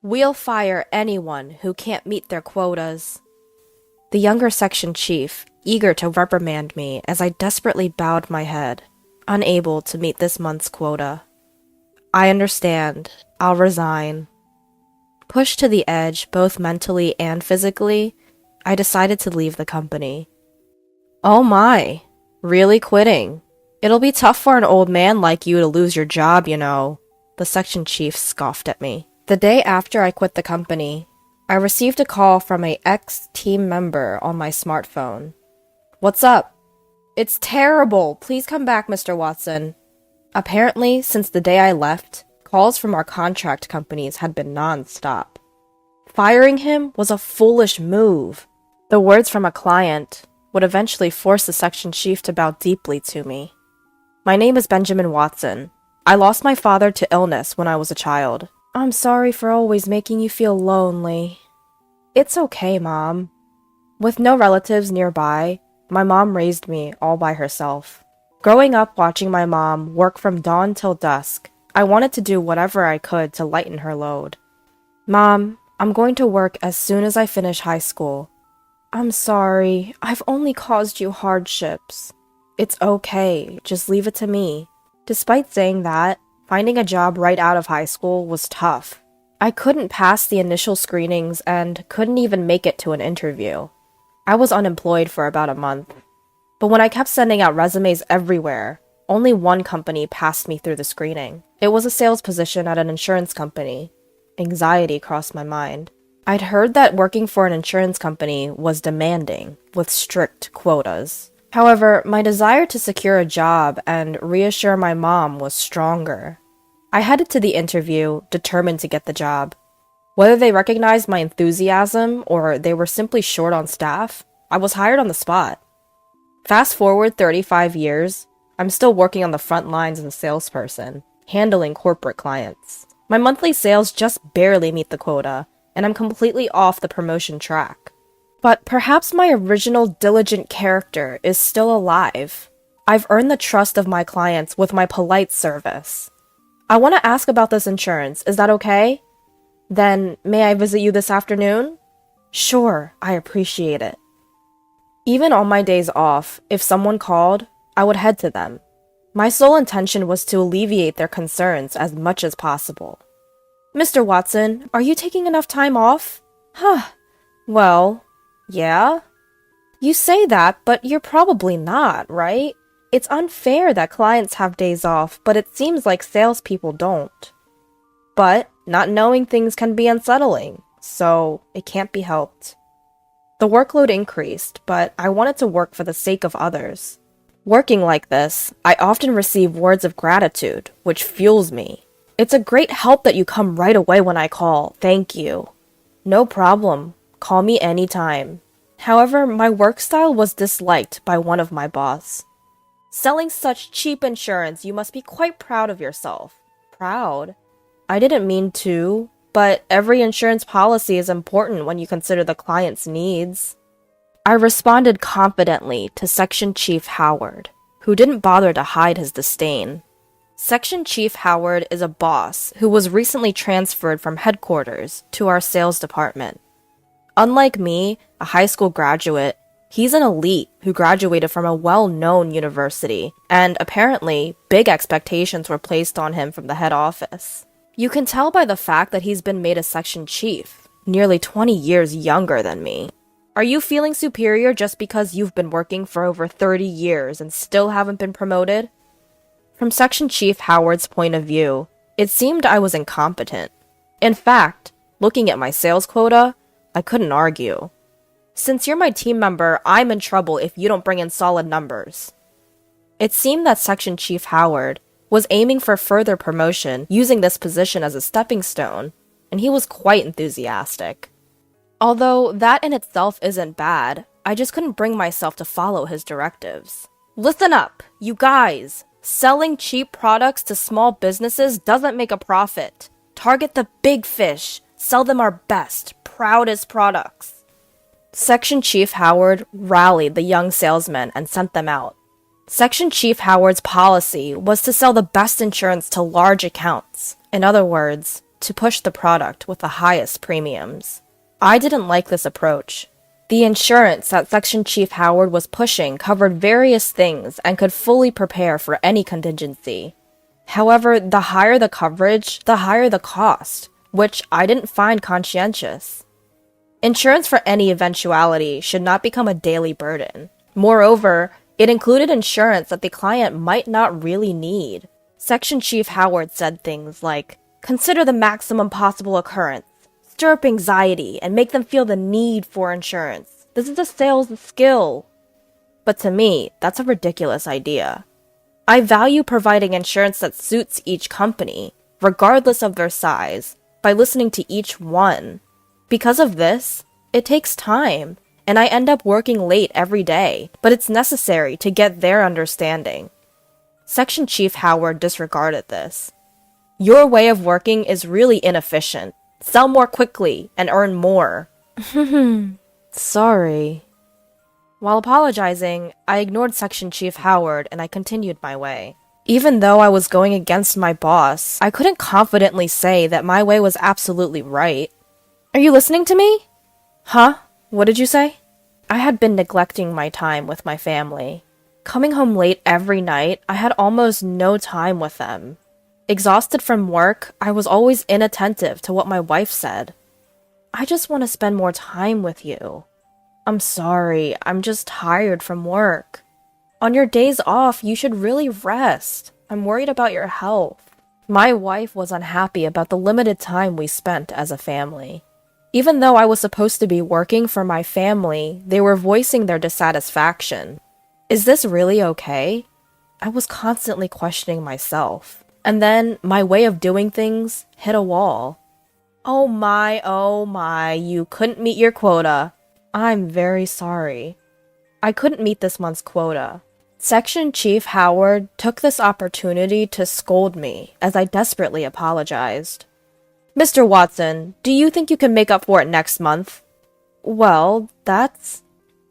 We'll fire anyone who can't meet their quotas. The younger section chief, eager to reprimand me as I desperately bowed my head, unable to meet this month's quota. I understand. I'll resign. Pushed to the edge, both mentally and physically, I decided to leave the company. Oh my, really quitting? It'll be tough for an old man like you to lose your job, you know, the section chief scoffed at me. The day after I quit the company, I received a call from a ex-team member on my smartphone. What's up? It's terrible. Please come back, Mr. Watson. Apparently, since the day I left, calls from our contract companies had been non-stop. Firing him was a foolish move. The words from a client would eventually force the section chief to bow deeply to me. My name is Benjamin Watson. I lost my father to illness when I was a child. I'm sorry for always making you feel lonely. It's okay, Mom. With no relatives nearby, my mom raised me all by herself. Growing up watching my mom work from dawn till dusk, I wanted to do whatever I could to lighten her load. Mom, I'm going to work as soon as I finish high school. I'm sorry, I've only caused you hardships. It's okay, just leave it to me. Despite saying that, finding a job right out of high school was tough. I couldn't pass the initial screenings and couldn't even make it to an interview. I was unemployed for about a month. But when I kept sending out resumes everywhere, only one company passed me through the screening. It was a sales position at an insurance company. Anxiety crossed my mind. I'd heard that working for an insurance company was demanding, with strict quotas. However, my desire to secure a job and reassure my mom was stronger. I headed to the interview, determined to get the job. Whether they recognized my enthusiasm or they were simply short on staff, I was hired on the spot. Fast forward 35 years, I'm still working on the front lines as a salesperson, handling corporate clients. My monthly sales just barely meet the quota, and I'm completely off the promotion track. But perhaps my original diligent character is still alive. I've earned the trust of my clients with my polite service. I want to ask about this insurance, is that okay? Then, may I visit you this afternoon? Sure, I appreciate it. Even on my days off, if someone called, I would head to them. My sole intention was to alleviate their concerns as much as possible. Mr. Watson, are you taking enough time off? Well, yeah? You say that, but you're probably not, right? It's unfair that clients have days off, but it seems like salespeople don't. But not knowing things can be unsettling, so it can't be helped. The workload increased, but I wanted to work for the sake of others. Working like this, I often receive words of gratitude, which fuels me. It's a great help that you come right away when I call. Thank you. No problem. Call me anytime. However, my work style was disliked by one of my boss. Selling such cheap insurance, you must be quite proud of yourself. Proud? I didn't mean to, but every insurance policy is important when you consider the client's needs. I responded confidently to Section Chief Howard, who didn't bother to hide his disdain. Section Chief Howard is a boss who was recently transferred from headquarters to our sales department. Unlike me, a high school graduate, he's an elite who graduated from a well-known university, and apparently, big expectations were placed on him from the head office. You can tell by the fact that he's been made a section chief, nearly 20 years younger than me. Are you feeling superior just because you've been working for over 30 years and still haven't been promoted? From Section Chief Howard's point of view, it seemed I was incompetent. In fact, looking at my sales quota, I couldn't argue. Since you're my team member, I'm in trouble if you don't bring in solid numbers. It seemed that Section Chief Howard was aiming for further promotion using this position as a stepping stone, and he was quite enthusiastic. Although that in itself isn't bad, I just couldn't bring myself to follow his directives. Listen up, you guys! Selling cheap products to small businesses doesn't make a profit. Target the big fish. Sell them our best, proudest products. Section Chief Howard rallied the young salesmen and sent them out. Section Chief Howard's policy was to sell the best insurance to large accounts. In other words, to push the product with the highest premiums. I didn't like this approach. The insurance that Section Chief Howard was pushing covered various things and could fully prepare for any contingency. However, the higher the coverage, the higher the cost, which I didn't find conscientious. Insurance for any eventuality should not become a daily burden. Moreover, it included insurance that the client might not really need. Section Chief Howard said things like, "Consider the maximum possible occurrence, stir up anxiety, and make them feel the need for insurance. This is a sales skill." But to me, that's a ridiculous idea. I value providing insurance that suits each company, regardless of their size, by listening to each one. Because of this, it takes time, and I end up working late every day, but it's necessary to get their understanding. Section Chief Howard disregarded this. "Your way of working is really inefficient. Sell more quickly and earn more." Sorry. While apologizing, I ignored Section Chief Howard and I continued my way. Even though I was going against my boss, I couldn't confidently say that my way was absolutely right. "Are you listening to me?" "Huh? What did you say?" I had been neglecting my time with my family. Coming home late every night, I had almost no time with them. Exhausted from work, I was always inattentive to what my wife said. "I just want to spend more time with you." "I'm sorry, I'm just tired from work." "On your days off, you should really rest. I'm worried about your health." My wife was unhappy about the limited time we spent as a family. Even though I was supposed to be working for my family, they were voicing their dissatisfaction. Is this really okay? I was constantly questioning myself. And then my way of doing things hit a wall. Oh my, you couldn't meet your quota. I'm very sorry. I couldn't meet this month's quota. Section Chief Howard took this opportunity to scold me as I desperately apologized. "Mr. Watson, do you think you can make up for it next month?" "Well, that's..."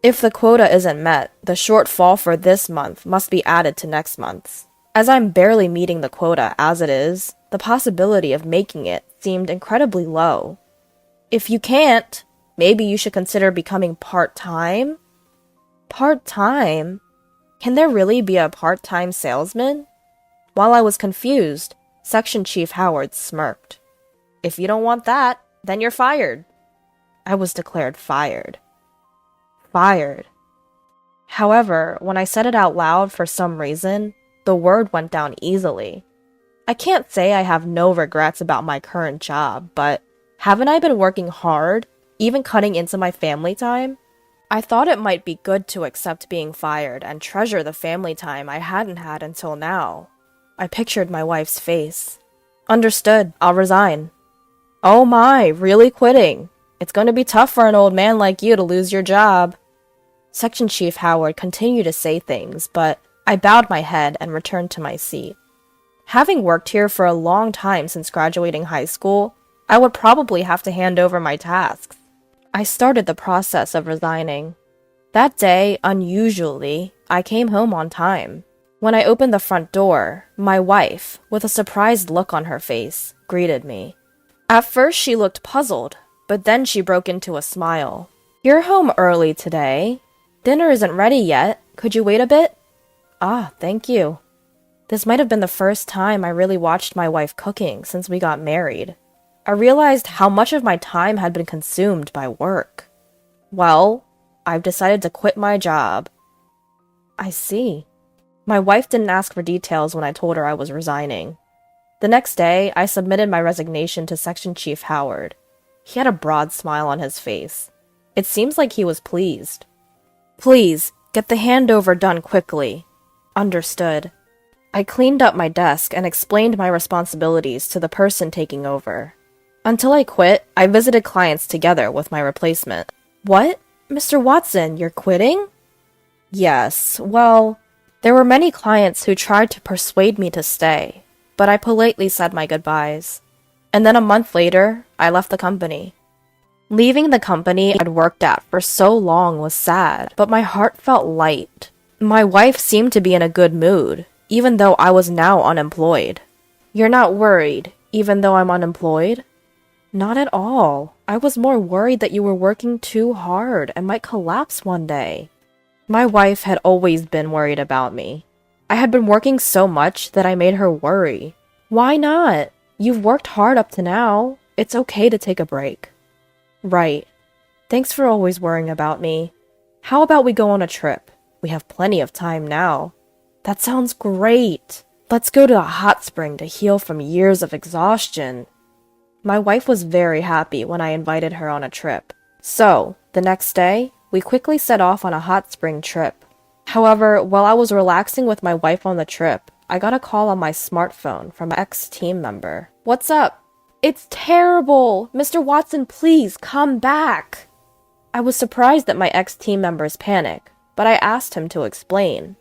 "If the quota isn't met, the shortfall for this month must be added to next month's. As I'm barely meeting the quota as it is, the possibility of making it seemed incredibly low. If you can't, maybe you should consider becoming part-time?" Part-time? Can there really be a part-time salesman? While I was confused, Section Chief Howard smirked. "If you don't want that, then you're fired." I was declared fired. Fired. However, when I said it out loud for some reason, the word went down easily. I can't say I have no regrets about my current job, but haven't I been working hard, even cutting into my family time? I thought it might be good to accept being fired and treasure the family time I hadn't had until now. I pictured my wife's face. "Understood, I'll resign." "Oh my, really quitting? It's going to be tough for an old man like you to lose your job." Section Chief Howard continued to say things, but I bowed my head and returned to my seat. Having worked here for a long time since graduating high school, I would probably have to hand over my tasks. I started the process of resigning. That day, unusually, I came home on time. When I opened the front door, my wife, with a surprised look on her face, greeted me. At first she looked puzzled, but then she broke into a smile. "You're home early today. Dinner isn't ready yet. Could you wait a bit?" "Ah, thank you." This might have been the first time I really watched my wife cooking since we got married. I realized how much of my time had been consumed by work. "Well, I've decided to quit my job." "I see." My wife didn't ask for details when I told her I was resigning. The next day, I submitted my resignation to Section Chief Howard. He had a broad smile on his face. It seems like he was pleased. "Please, get the handover done quickly." Understood. I cleaned up my desk and explained my responsibilities to the person taking over. Until I quit, I visited clients together with my replacement. "What? Mr. Watson, you're quitting?" "Yes, well, there were many clients who tried to persuade me to stay, but I politely said my goodbyes. And then a month later, I left the company. Leaving the company I'd worked at for so long was sad, but my heart felt light. My wife seemed to be in a good mood, even though I was now unemployed. "You're not worried. even though I'm unemployed? Not at all. I was more worried that you were working too hard and might collapse one day. My wife had always been worried about me. I had been working so much that I made her worry. Why not? You've worked hard up to now. It's okay to take a break. Right. Thanks for always worrying about me. How about we go on a trip? We have plenty of time now. That sounds great. Let's go to a hot spring to heal from years of exhaustion. My wife was very happy when I invited her on a trip. So, the next day, we quickly set off on a hot spring trip. However, while I was relaxing with my wife on the trip, I got a call on my smartphone from an ex-team member. What's up? It's terrible! Mr. Watson, please come back! I was surprised at my ex-team member's panic, but I asked him to explain.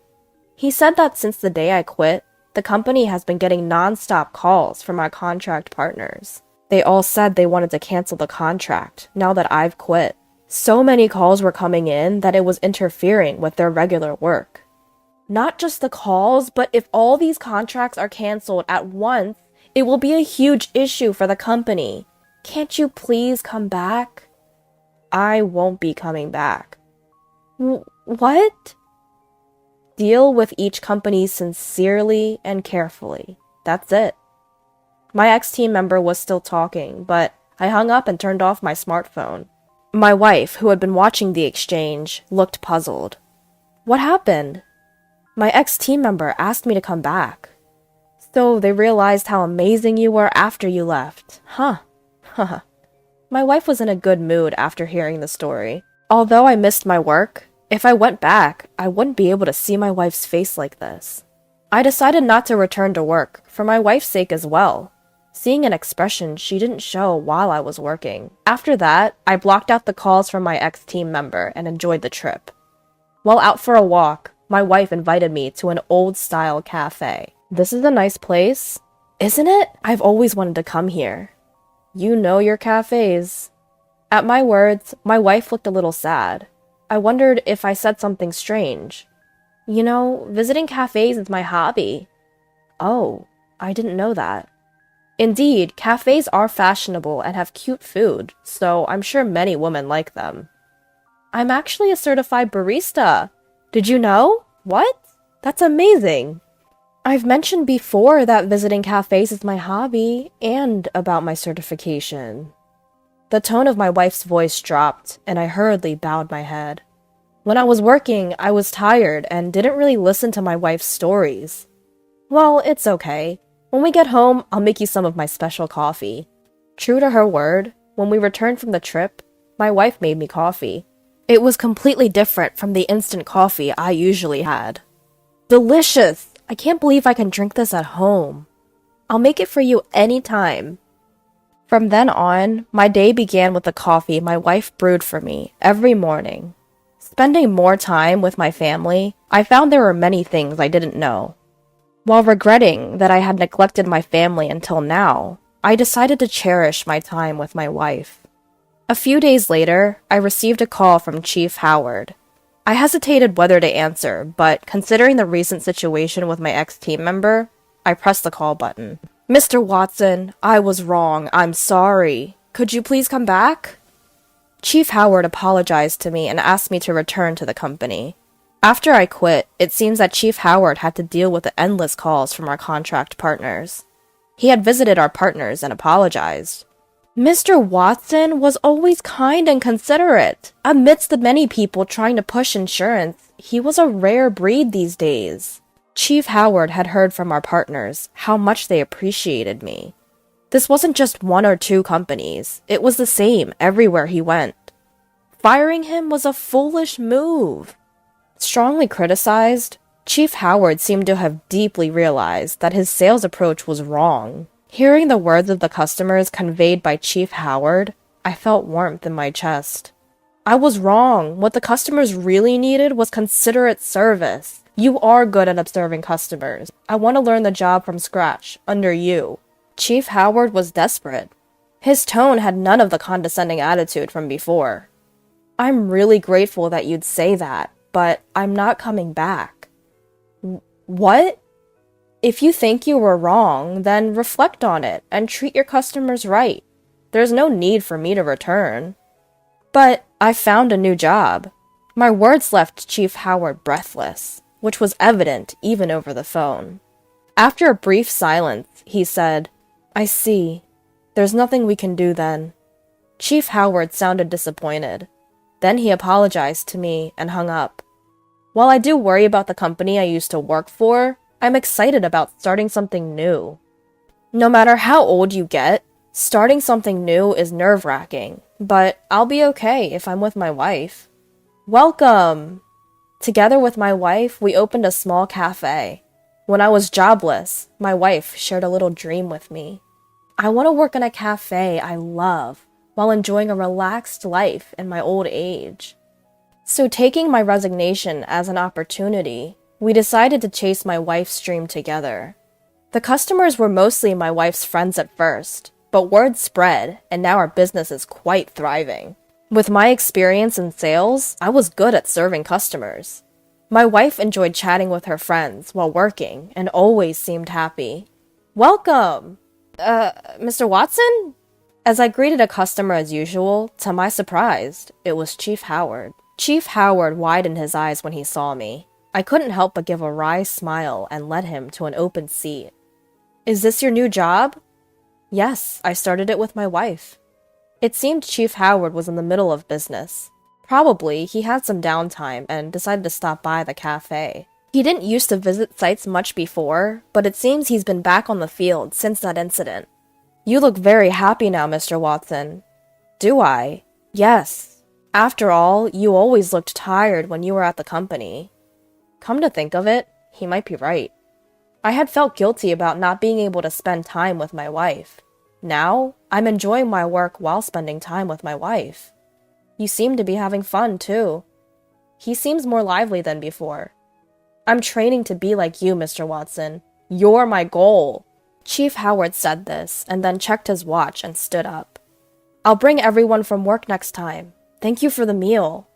He said that since the day I quit, the company has been getting non-stop calls from our contract partners. They all said they wanted to cancel the contract now that I've quit. So many calls were coming in that it was interfering with their regular work. Not just the calls, but if all these contracts are canceled at once, it will be a huge issue for the company. Can't you please come back? I won't be coming back. What? Deal with each company sincerely and carefully. That's it. My ex-team member was still talking, but I hung up and turned off my smartphone. My wife, who had been watching the exchange, looked puzzled. What happened? My ex-team member asked me to come back. So they realized how amazing you were after you left. Huh. My wife was in a good mood after hearing the story. Although I missed my work, if I went back, I wouldn't be able to see my wife's face like this. I decided not to return to work, for my wife's sake as well, seeing an expression she didn't show while I was working. After that, I blocked out the calls from my ex-team member and enjoyed the trip. While out for a walk, my wife invited me to an old-style cafe. This is a nice place, isn't it? I've always wanted to come here. You know your cafes. At my words, my wife looked a little sad. I wondered if I said something strange. You know, visiting cafes is my hobby. Oh, I didn't know that. Indeed, cafes are fashionable and have cute food, so I'm sure many women like them. I'm actually a certified barista. Did you know? What? That's amazing. I've mentioned before that visiting cafes is my hobby and about my certification. The tone of my wife's voice dropped, and I hurriedly bowed my head. When I was working, I was tired and didn't really listen to my wife's stories. Well, it's okay. When we get home, I'll make you some of my special coffee. True to her word, when we returned from the trip, my wife made me coffee. It was completely different from the instant coffee I usually had. Delicious! I can't believe I can drink this at home. I'll make it for you anytime. From then on, my day began with the coffee my wife brewed for me every morning. Spending more time with my family, I found there were many things I didn't know. While regretting that I had neglected my family until now, I decided to cherish my time with my wife. A few days later, I received a call from Chief Howard. I hesitated whether to answer, but considering the recent situation with my ex-team member, I pressed the call button. Mr. Watson, I was wrong. I'm sorry. Could you please come back? Chief Howard apologized to me and asked me to return to the company. After I quit, it seems that Chief Howard had to deal with the endless calls from our contract partners. He had visited our partners and apologized. Mr. Watson was always kind and considerate. Amidst the many people trying to push insurance, he was a rare breed these days. Chief Howard had heard from our partners how much they appreciated me. This wasn't just one or two companies. It was the same everywhere he went. Firing him was a foolish move. Strongly criticized, Chief Howard seemed to have deeply realized that his sales approach was wrong. Hearing the words of the customers conveyed by Chief Howard, I felt warmth in my chest. I was wrong. What the customers really needed was considerate service. You are good at observing customers. I want to learn the job from scratch, under you. Chief Howard was desperate. His tone had none of the condescending attitude from before. I'm really grateful that you'd say that, but I'm not coming back. What? If you think you were wrong, then reflect on it and treat your customers right. There's no need for me to return. But I found a new job. My words left Chief Howard breathless, which was evident even over the phone. After a brief silence, he said, "I see. There's nothing we can do then." Chief Howard sounded disappointed. Then he apologized to me and hung up. While I do worry about the company I used to work for, I'm excited about starting something new. No matter how old you get, starting something new is nerve-wracking, but I'll be okay if I'm with my wife. Welcome! Together with my wife, we opened a small cafe. When I was jobless, my wife shared a little dream with me. I want to work in a cafe I love while enjoying a relaxed life in my old age. So taking my resignation as an opportunity, we decided to chase my wife's dream together. The customers were mostly my wife's friends at first, but word spread, and now our business is quite thriving. With my experience in sales, I was good at serving customers. My wife enjoyed chatting with her friends while working and always seemed happy. "Welcome! Mr. Watson?" As I greeted a customer as usual, to my surprise, it was Chief Howard. Chief Howard widened his eyes when he saw me. I couldn't help but give a wry smile and led him to an open seat. "Is this your new job?" "Yes, I started it with my wife." It seemed Chief Howard was in the middle of business. Probably he had some downtime and decided to stop by the cafe. He didn't used to visit sites much before, but it seems he's been back on the field since that incident. "You look very happy now, Mr. Watson." "Do I?" "Yes. After all, you always looked tired when you were at the company." Come to think of it, he might be right. I had felt guilty about not being able to spend time with my wife. Now, I'm enjoying my work while spending time with my wife. "You seem to be having fun, too." He seems more lively than before. "I'm training to be like you, Mr. Watson. You're my goal." Chief Howard said this, and then checked his watch and stood up. "I'll bring everyone from work next time. Thank you for the meal."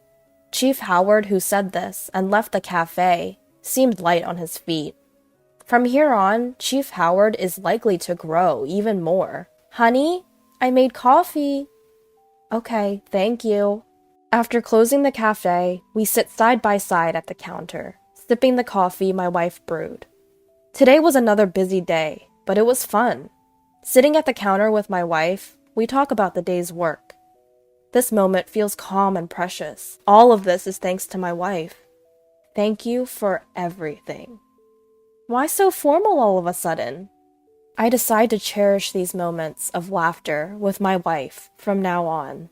Chief Howard, who said this and left the cafe, seemed light on his feet. From here on, Chief Howard is likely to grow even more. "Honey, I made coffee." "Okay, thank you." After closing the cafe, we sit side by side at the counter, sipping the coffee my wife brewed. Today was another busy day, but it was fun. Sitting at the counter with my wife, we talk about the day's work. This moment feels calm and precious. All of this is thanks to my wife. Thank you for everything. Why so formal all of a sudden? I decide to cherish these moments of laughter with my wife from now on.